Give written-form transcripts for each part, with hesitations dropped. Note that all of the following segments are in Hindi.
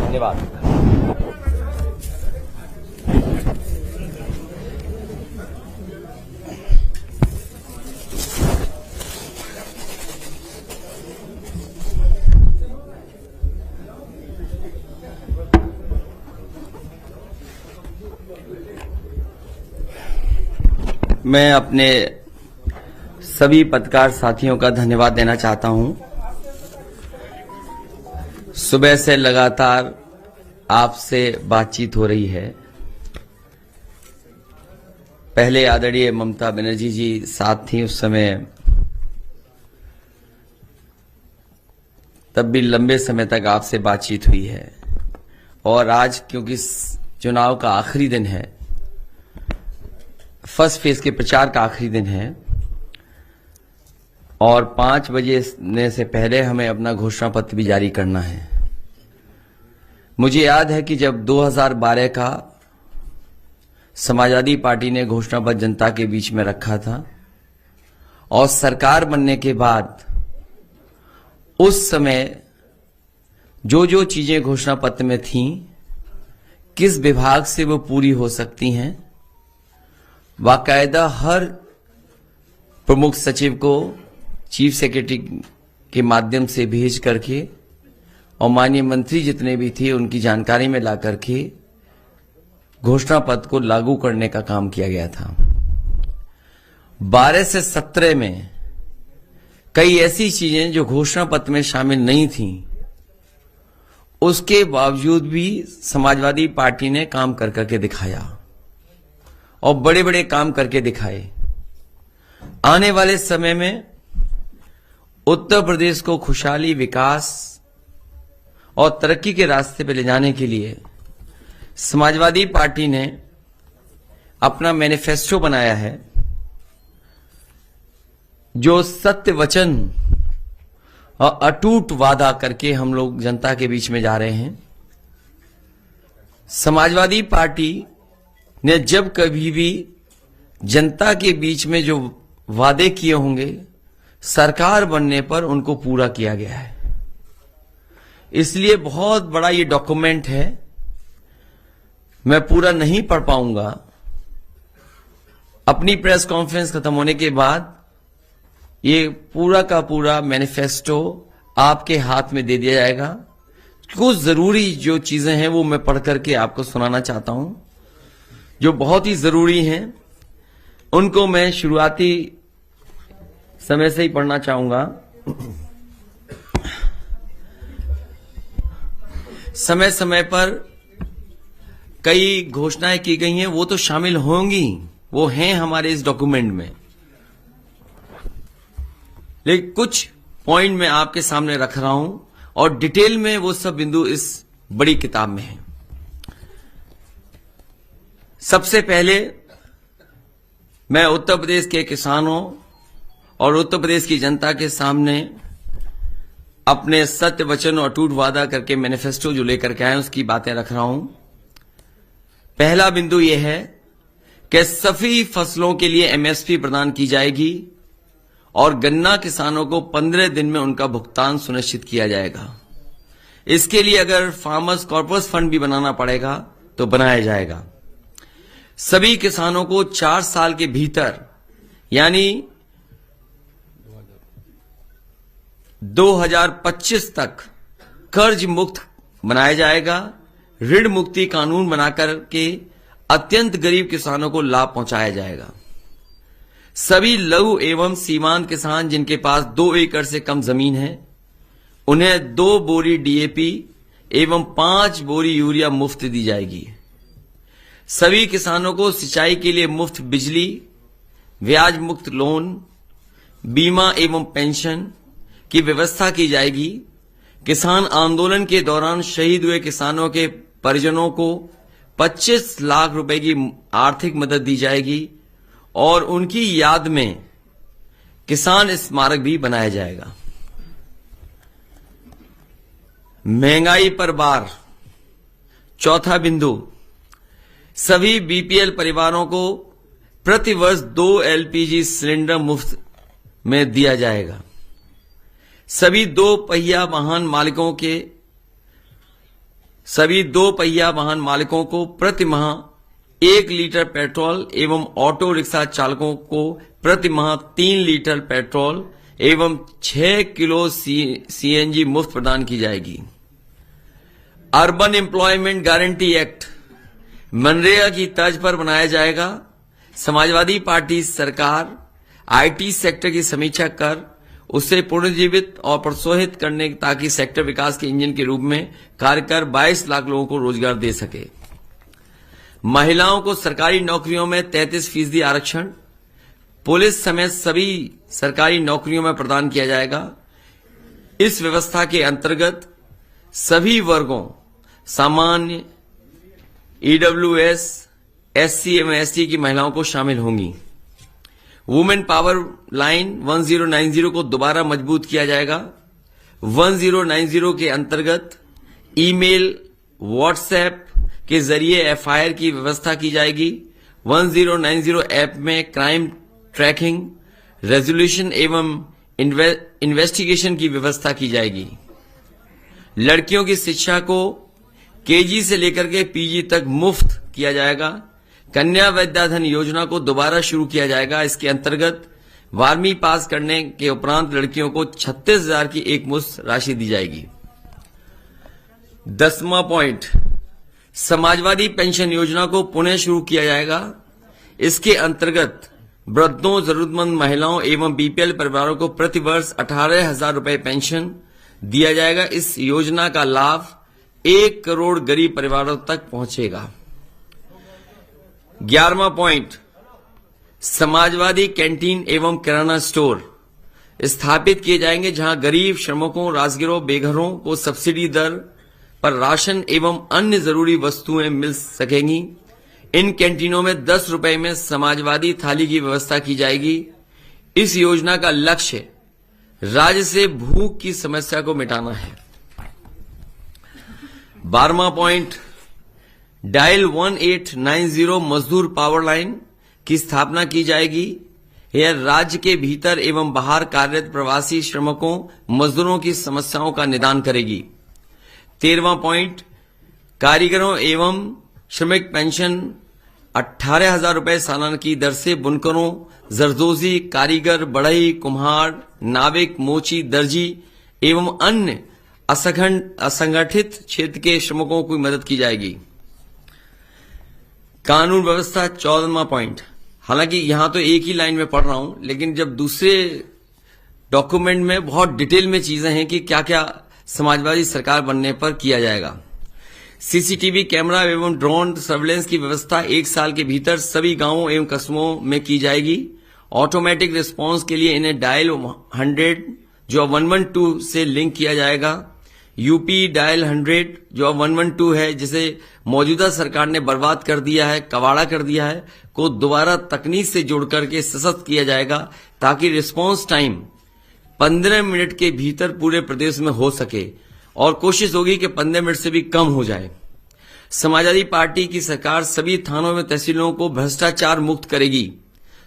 धन्यवाद। मैं अपने सभी पत्रकार साथियों का धन्यवाद देना चाहता हूं। सुबह से लगातार आपसे बातचीत हो रही है। पहले आदरणीय ममता बनर्जी जी साथ थी उस समय, तब भी लंबे समय तक आपसे बातचीत हुई है। और आज क्योंकि चुनाव का आखिरी दिन है, फर्स्ट फेज के प्रचार का आखिरी दिन है और 5 बजे से पहले हमें अपना घोषणा पत्र भी जारी करना है। मुझे याद है कि जब 2012 का समाजवादी पार्टी ने घोषणा पत्र जनता के बीच में रखा था और सरकार बनने के बाद उस समय जो जो चीजें घोषणा पत्र में थीं, किस विभाग से वो पूरी हो सकती हैं, बाकायदा हर प्रमुख सचिव को चीफ सेक्रेटरी के माध्यम से भेज करके और माननीय मंत्री जितने भी थे उनकी जानकारी में ला करके घोषणा पत्र को लागू करने का काम किया गया था। 12 से 17 में कई ऐसी चीजें जो घोषणा पत्र में शामिल नहीं थीं, उसके बावजूद भी समाजवादी पार्टी ने काम कर करके दिखाया और बड़े बड़े काम करके दिखाए। आने वाले समय में उत्तर प्रदेश को खुशहाली, विकास और तरक्की के रास्ते पर ले जाने के लिए समाजवादी पार्टी ने अपना मैनिफेस्टो बनाया है, जो सत्य वचन और अटूट वादा करके हम लोग जनता के बीच में जा रहे हैं। समाजवादी पार्टी ने जब कभी भी जनता के बीच में जो वादे किए होंगे, सरकार बनने पर उनको पूरा किया गया है। इसलिए बहुत बड़ा ये डॉक्यूमेंट है, मैं पूरा नहीं पढ़ पाऊंगा। अपनी प्रेस कॉन्फ्रेंस खत्म होने के बाद ये पूरा का पूरा मैनिफेस्टो आपके हाथ में दे दिया जाएगा। कुछ जरूरी जो चीजें हैं वो मैं पढ़ करके आपको सुनाना चाहता हूं, जो बहुत ही जरूरी हैं। उनको मैं शुरुआती समय से ही पढ़ना चाहूंगा। समय समय पर कई घोषणाएं की गई हैं, वो तो शामिल होंगी, वो हैं हमारे इस डॉक्यूमेंट में, लेकिन कुछ पॉइंट मैं आपके सामने रख रहा हूं और डिटेल में वो सब बिंदु इस बड़ी किताब में हैं। सबसे पहले मैं उत्तर प्रदेश के किसानों और उत्तर प्रदेश की जनता के सामने अपने सत्य वचन और अटूट वादा करके मैनिफेस्टो जो लेकर के आए उसकी बातें रख रहा हूं। पहला बिंदु यह है कि सभी फसलों के लिए एमएसपी प्रदान की जाएगी और गन्ना किसानों को 15 दिन में उनका भुगतान सुनिश्चित किया जाएगा। इसके लिए अगर फार्मर्स कॉर्पस फंड भी बनाना पड़ेगा तो बनाया जाएगा। सभी किसानों को 4 साल के भीतर यानी 2025 तक कर्ज मुक्त बनाया जाएगा। ऋण मुक्ति कानून बनाकर के अत्यंत गरीब किसानों को लाभ पहुंचाया जाएगा। सभी लघु एवं सीमांत किसान जिनके पास 2 एकड़ से कम जमीन है, उन्हें 2 बोरी डीएपी एवं 5 बोरी यूरिया मुफ्त दी जाएगी। सभी किसानों को सिंचाई के लिए मुफ्त बिजली, ब्याज मुक्त लोन, बीमा एवं पेंशन की व्यवस्था की जाएगी। किसान आंदोलन के दौरान शहीद हुए किसानों के परिजनों को 25 लाख रुपए की आर्थिक मदद दी जाएगी और उनकी याद में किसान स्मारक भी बनाया जाएगा। महंगाई पर बार, चौथा बिंदु, सभी बीपीएल परिवारों को प्रतिवर्ष 2 एलपीजी सिलेंडर मुफ्त में दिया जाएगा। सभी 2 पहिया वाहन मालिकों के सभी 2 पहिया वाहन मालिकों को प्रति माह 1 लीटर पेट्रोल एवं ऑटो रिक्शा चालकों को प्रति माह 3 लीटर पेट्रोल एवं 6 किलो सीएनजी मुफ्त प्रदान की जाएगी। Urban employment guarantee act MNREGA की तर्ज पर बनाया जाएगा। समाजवादी पार्टी सरकार आईटी सेक्टर की समीक्षा कर उसे पुनर्जीवित और प्रोत्साहित करने ताकि सेक्टर विकास के इंजन के रूप में कार्य कर 22 लाख लोगों को रोजगार दे सके। महिलाओं को सरकारी नौकरियों में 33% आरक्षण पुलिस समेत सभी सरकारी नौकरियों में प्रदान किया जाएगा। इस व्यवस्था के अंतर्गत सभी वर्गों सामान्य, ईडब्ल्यूएस, एससी एवं एसटी की महिलाओं को शामिल होंगी। वुमेन पावर लाइन 1090 को दोबारा मजबूत किया जाएगा। 1090 के अंतर्गत ईमेल, व्हाट्सएप के जरिए एफआईआर की व्यवस्था की जाएगी। 1090 ऐप में क्राइम ट्रैकिंग, रेजोल्यूशन एवं इन्वेस्टिगेशन की व्यवस्था की जाएगी। लड़कियों की शिक्षा को केजी से लेकर के पीजी तक मुफ्त किया जाएगा। कन्या विद्याधन योजना को दोबारा शुरू किया जाएगा। इसके अंतर्गत 12वीं पास करने के उपरांत लड़कियों को 36,000 की एक मुश्त राशि दी जाएगी। 10वां पॉइंट, समाजवादी पेंशन योजना को पुनः शुरू किया जाएगा। इसके अंतर्गत वृद्धों, जरूरतमंद महिलाओं एवं बीपीएल परिवारों को प्रति वर्ष 18,000 रुपए पेंशन दिया जाएगा। इस योजना का लाभ 1 करोड़ गरीब परिवारों तक पहुंचेगा। 11वां पॉइंट, समाजवादी कैंटीन एवं किराना स्टोर स्थापित किए जाएंगे जहां गरीब, श्रमिकों, राजगिरों, बेघरों को सब्सिडी दर पर राशन एवं अन्य जरूरी वस्तुएं मिल सकेंगी। इन कैंटीनों में 10 रुपए में समाजवादी थाली की व्यवस्था की जाएगी। इस योजना का लक्ष्य राज्य से भूख की समस्या को मिटाना है। 12वां पॉइंट, डायल 1890 मजदूर पावर लाइन की स्थापना की जाएगी। यह राज्य के भीतर एवं बाहर कार्यरत प्रवासी श्रमिकों, मजदूरों की समस्याओं का निदान करेगी। 13वां पॉइंट, कारीगरों एवं श्रमिक पेंशन 18,000 रुपए सालाना की दर से बुनकरों, जरदोजी, कारीगर, बढ़ई, कुम्हार, नाविक, मोची, दर्जी एवं अन्य असंगठित क्षेत्र के श्रमिकों की मदद की जाएगी। कानून व्यवस्था 14वां पॉइंट, हालांकि यहां तो एक ही लाइन में पढ़ रहा हूं, लेकिन जब दूसरे डॉक्यूमेंट में बहुत डिटेल में चीजें हैं कि क्या क्या समाजवादी सरकार बनने पर किया जाएगा। सीसीटीवी कैमरा एवं ड्रोन सर्वेलेंस की व्यवस्था 1 साल के भीतर सभी गांवों एवं कस्बों में की जाएगी। ऑटोमेटिक रिस्पांस के लिए इन्हें डायल 100 जो 112 से लिंक किया जाएगा। यूपी डायल 100 जो 112 है, जिसे मौजूदा सरकार ने बर्बाद कर दिया है, कबाड़ा कर दिया है, को दोबारा तकनीक से जोड़ करके सशक्त किया जाएगा ताकि रिस्पांस टाइम 15 मिनट के भीतर पूरे प्रदेश में हो सके और कोशिश होगी कि 15 मिनट से भी कम हो जाए। समाजवादी पार्टी की सरकार सभी थानों में तहसीलों को भ्रष्टाचार मुक्त करेगी।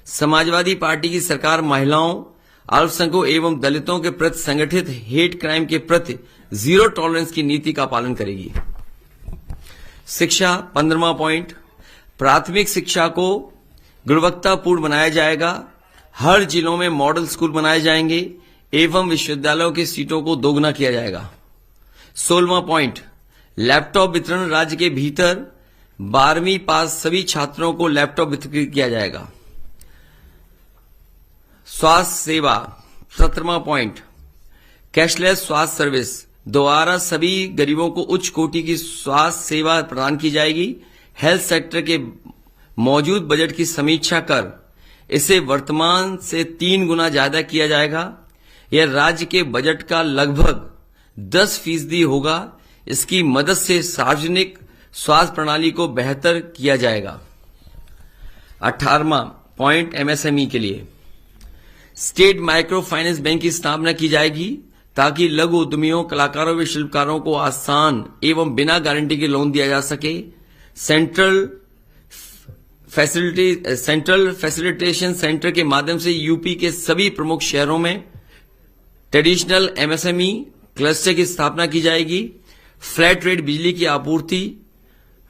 समाजवादी पार्टी की सरकार महिलाओं, अल्पसंख्यकों एवं दलितों के प्रति संगठित हेट क्राइम के प्रति जीरो टॉलरेंस की नीति का पालन करेगी। शिक्षा 15वां पॉइंट, प्राथमिक शिक्षा को गुणवत्तापूर्ण बनाया जाएगा। हर जिलों में मॉडल स्कूल बनाए जाएंगे एवं विश्वविद्यालयों की सीटों को दोगुना किया जाएगा। 16वां पॉइंट, लैपटॉप वितरण राज्य के भीतर 12वीं पास सभी छात्रों को लैपटॉप वितरित किया जाएगा। स्वास्थ्य सेवा 17वां पॉइंट, कैशलेस स्वास्थ्य सर्विस द्वारा सभी गरीबों को उच्च कोटि की स्वास्थ्य सेवा प्रदान की जाएगी। हेल्थ सेक्टर के मौजूद बजट की समीक्षा कर इसे वर्तमान से 3 गुना ज्यादा किया जाएगा। यह राज्य के बजट का लगभग 10% होगा। इसकी मदद से सार्वजनिक स्वास्थ्य प्रणाली को बेहतर किया जाएगा। 18वां पॉइंट, एमएसएमई के लिए स्टेट माइक्रो फाइनेंस बैंक की स्थापना की जाएगी ताकि लघु उद्यमियों, कलाकारों व शिल्पकारों को आसान एवं बिना गारंटी के लोन दिया जा सके। सेंट्रल फैसिलिटेशन सेंटर के माध्यम से यूपी के सभी प्रमुख शहरों में ट्रेडिशनल एमएसएमई क्लस्टर की स्थापना की जाएगी। फ्लैट रेट बिजली की आपूर्ति,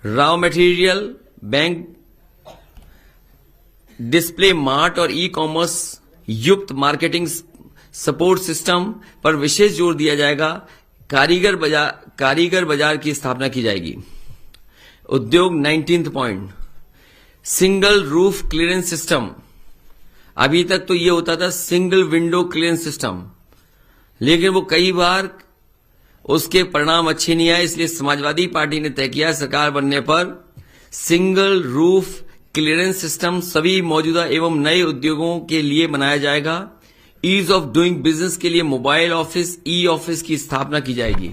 raw material, bank, display mart और ई कॉमर्स युक्त मार्केटिंग सपोर्ट सिस्टम पर विशेष जोर दिया जाएगा। कारीगर बाजार की स्थापना की जाएगी। उद्योग 19 point, single roof clearance system. अभी तक तो ये होता था सिंगल विंडो क्लियरेंस सिस्टम, लेकिन वो कई बार उसके परिणाम अच्छे नहीं आए, इसलिए समाजवादी पार्टी ने तय किया सरकार बनने पर सिंगल रूफ क्लियरेंस सिस्टम सभी मौजूदा एवं नए उद्योगों के लिए बनाया जाएगा। ईज ऑफ डूइंग बिजनेस के लिए मोबाइल ऑफिस, ई ऑफिस की स्थापना की जाएगी।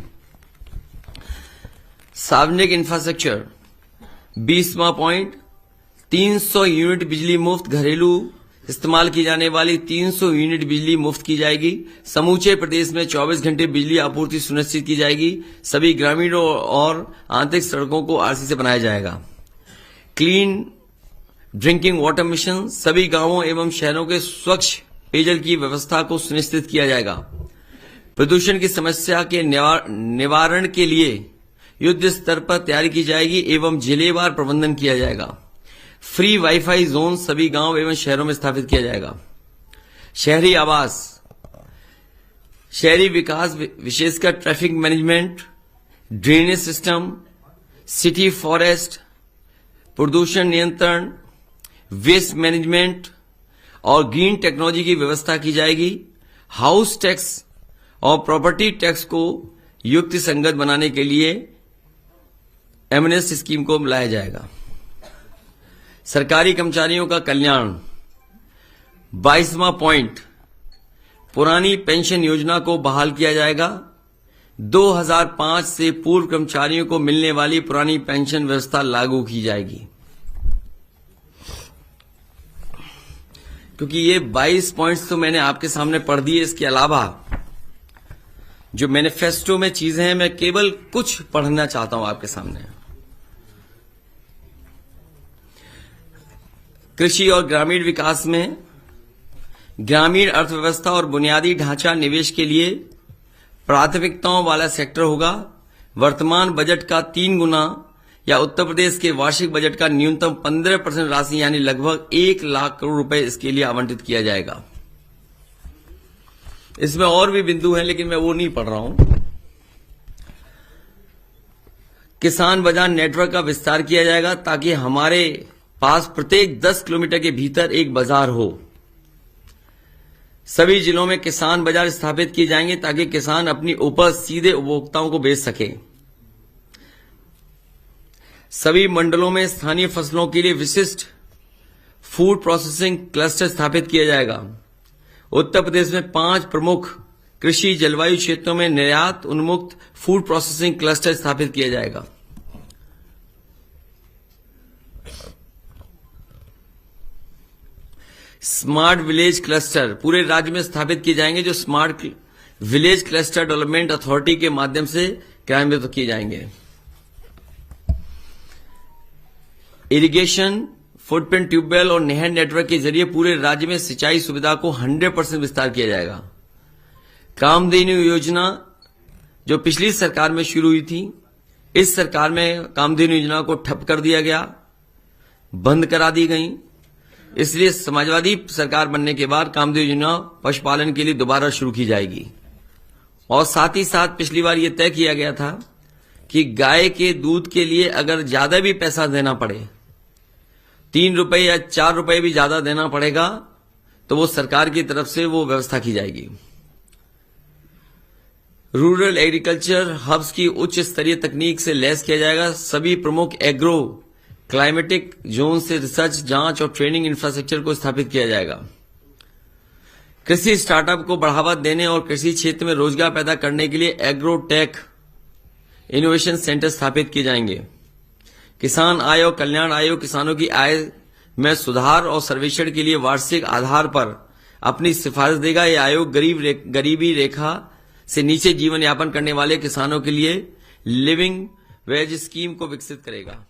सार्वजनिक इंफ्रास्ट्रक्चर 20वां पॉइंट, 300 यूनिट बिजली मुफ्त, घरेलू इस्तेमाल की जाने वाली 300 यूनिट बिजली मुफ्त की जाएगी। समूचे प्रदेश में 24 घंटे बिजली आपूर्ति सुनिश्चित की जाएगी। सभी ग्रामीण और आंतरिक सड़कों को आरसी से बनाया जाएगा। क्लीन ड्रिंकिंग वाटर मिशन, सभी गांवों एवं शहरों के स्वच्छ पेयजल की व्यवस्था को सुनिश्चित किया जाएगा। प्रदूषण की समस्या के निवारण के लिए युद्ध स्तर पर तैयारी की जाएगी एवं जिलेवार प्रबंधन किया जाएगा। फ्री वाईफाई जोन सभी गांव एवं शहरों में स्थापित किया जाएगा। शहरी आवास, शहरी विकास विशेषकर traffic management, drainage system, city forest, प्रदूषण नियंत्रण, वेस्ट मैनेजमेंट और ग्रीन टेक्नोलॉजी की व्यवस्था की जाएगी। हाउस टैक्स और प्रॉपर्टी टैक्स को युक्ति संगत बनाने के लिए एमनेस्ट स्कीम को लाया जाएगा। सरकारी कर्मचारियों का कल्याण 22वां पॉइंट, पुरानी पेंशन योजना को बहाल किया जाएगा। 2005 से पूर्व कर्मचारियों को मिलने वाली पुरानी पेंशन व्यवस्था लागू की जाएगी। क्योंकि ये 22 पॉइंट्स तो मैंने आपके सामने पढ़ दिए, इसके अलावा जो मैनिफेस्टो में चीजें हैं मैं केवल कुछ पढ़ना चाहता हूं आपके सामने। कृषि और ग्रामीण विकास में ग्रामीण अर्थव्यवस्था और बुनियादी ढांचा निवेश के लिए प्राथमिकताओं वाला सेक्टर होगा। वर्तमान बजट का 3 गुना या उत्तर प्रदेश के वार्षिक बजट का न्यूनतम 15% राशि यानी लगभग 1 लाख करोड़ रुपए इसके लिए आवंटित किया जाएगा। इसमें और भी बिंदु हैं लेकिन मैं वो नहीं पढ़ रहा हूं। किसान बाजार नेटवर्क का विस्तार किया जाएगा ताकि हमारे पास प्रत्येक 10 किलोमीटर के भीतर एक बाजार हो। सभी जिलों में किसान बाजार स्थापित किए जाएंगे ताकि किसान अपनी उपज सीधे उपभोक्ताओं को बेच सके। सभी मंडलों में स्थानीय फसलों के लिए विशिष्ट फूड प्रोसेसिंग क्लस्टर स्थापित किया जाएगा। उत्तर प्रदेश में 5 प्रमुख कृषि जलवायु क्षेत्रों में निर्यात उन्मुक्त फूड प्रोसेसिंग क्लस्टर स्थापित किया जाएगा। स्मार्ट विलेज क्लस्टर पूरे राज्य में स्थापित किए जाएंगे, जो smart village cluster development authority के माध्यम से क्रियान्वित किए जाएंगे। इरिगेशन, फुटप्रिंट ट्यूबवेल और नहर नेटवर्क के जरिए पूरे राज्य में सिंचाई सुविधा को 100% विस्तार किया जाएगा। कामधेनु योजना जो पिछली सरकार में शुरू हुई थी, इस सरकार में कामधेनु योजना को ठप कर दिया गया, बंद करा दी गई। इसलिए समाजवादी सरकार बनने के बाद कामधेनु योजना पशुपालन के लिए दोबारा शुरू की जाएगी। और साथ ही साथ पिछली बार यह तय किया गया था कि गाय के दूध के लिए अगर ज्यादा भी पैसा देना पड़े, 3 रुपए या 4 रुपए भी ज्यादा देना पड़ेगा, तो वो सरकार की तरफ से वो व्यवस्था की जाएगी। रूरल एग्रीकल्चर हब्स की उच्च स्तरीय तकनीक से लैस किया जाएगा। सभी प्रमुख एग्रो क्लाइमेटिक जोन से रिसर्च, जांच और ट्रेनिंग इंफ्रास्ट्रक्चर को स्थापित किया जाएगा। कृषि स्टार्टअप को बढ़ावा देने और कृषि क्षेत्र में रोजगार पैदा करने के लिए एग्रोटेक इनोवेशन सेंटर स्थापित किए जाएंगे। किसान आय और कल्याण आयोग किसानों की आय में सुधार और सर्वेक्षण के लिए वार्षिक आधार पर अपनी सिफारिश देगा। यह आयोग गरीबी रेखा से नीचे जीवन यापन करने वाले किसानों के लिए लिविंग वेज स्कीम को विकसित करेगा।